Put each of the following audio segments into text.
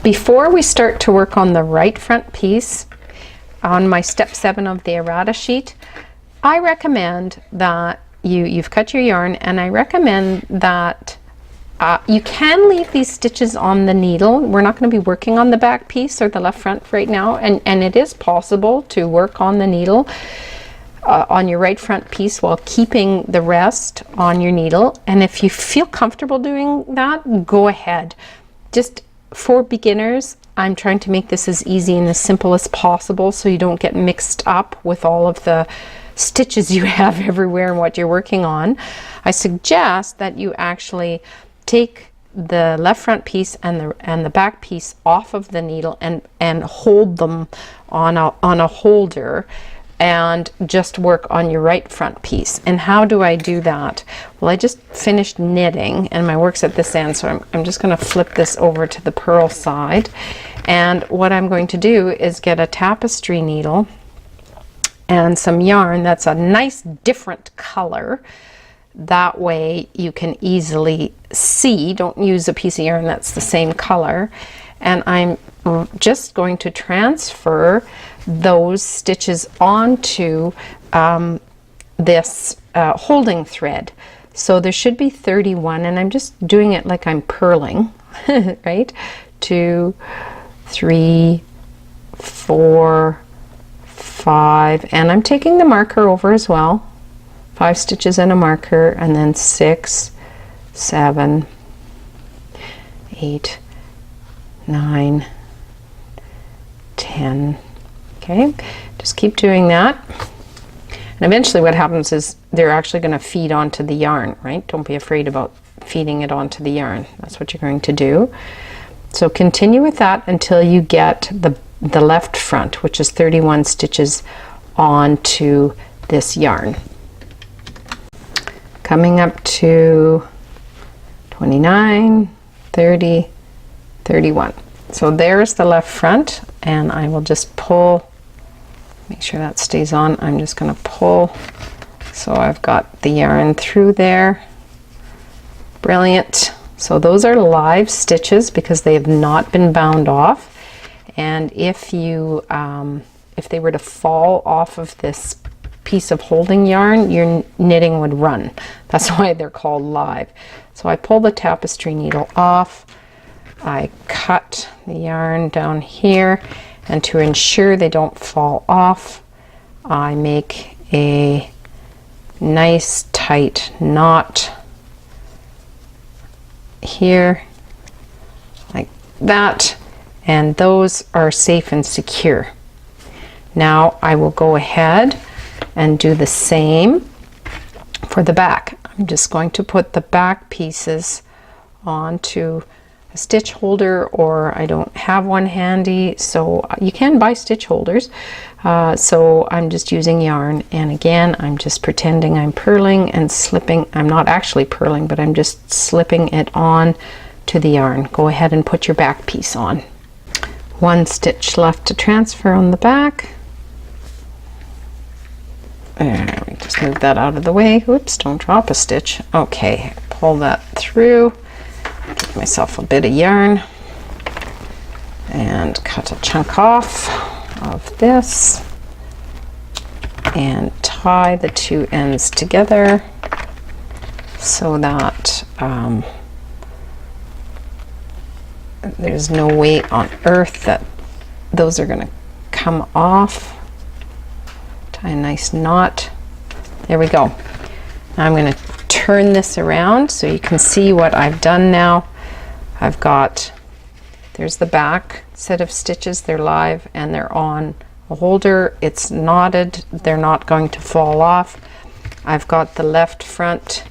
Before we start to work on the right front piece, on my step 7 of the errata sheet, I recommend that you've cut your yarn, and I recommend that you can leave these stitches on the needle. We're not going to be working on the back piece or the left front right now, and it is possible to work on the needle on your right front piece while keeping the rest on your needle. And if you feel comfortable doing that, go ahead. Just for beginners, I'm trying to make this as easy and as simple as possible so you don't get mixed up with all of the stitches you have everywhere and what you're working on. I suggest that you actually take the left front piece and the back piece off of the needle and hold them on a holder, and just work on your right front piece. And how do I do that? Well, I just finished knitting and my work's at this end, so I'm just going to flip this over to the purl side. And what I'm going to do is get a tapestry needle and some yarn that's a nice different color. That way you can easily see. Don't use a piece of yarn that's the same color. And I'm just going to transfer those stitches onto this holding thread. So there should be 31, and I'm just doing it like I'm purling, right? 2, 3, 4, 5, and I'm taking the marker over as well. 5 stitches and a marker, and then 6, 7, 8, 9, 10. Okay, just keep doing that. And eventually what happens is they're actually going to feed onto the yarn, right? Don't be afraid about feeding it onto the yarn. That's what you're going to do. So continue with that until you get the left front, which is 31 stitches onto this yarn. Coming up to 29, 30, 31. So there's the left front, and I will just pull, make sure that stays on. I'm just going to pull, so I've got the yarn through there. Brilliant. So those are live stitches because they have not been bound off, and if you if they were to fall off of this piece of holding yarn, your knitting would run. That's why they're called live. So I pull the tapestry needle off, I cut the yarn down here, and to ensure they don't fall off, I make a nice tight knot here like that, and those are safe and secure. Now I will go ahead and do the same for the back. I'm just going to put the back pieces onto a stitch holder, or I don't have one handy, so you can buy stitch holders. So I'm just using yarn, and again I'm just pretending I'm purling and slipping. I'm not actually purling, but I'm just slipping it on to the yarn. Go ahead and put your back piece on. One stitch left to transfer on the back. Let me just move that out of the way. Oops, don't drop a stitch. Okay, pull that through. Give myself a bit of yarn and cut a chunk off of this and tie the two ends together so that there's no way on earth that those are going to come off. Tie a nice knot. There we go. Now I'm going to turn this around so you can see what I've done now. I've got, there's the back set of stitches. They're live and they're on a holder. It's knotted. They're not going to fall off. I've got the left front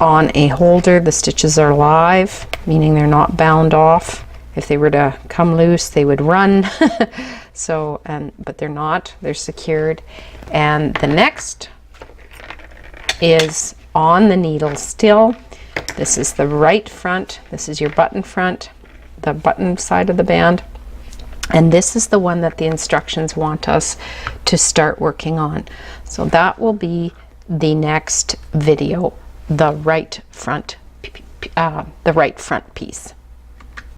on a holder. The stitches are live, meaning they're not bound off. If they were to come loose, they would run. So, but they're not. They're secured. And the next is on the needle still. This is the right front. This is your button front, the button side of the band. And this is the one that the instructions want us to start working on. So that will be the next video, the right front piece.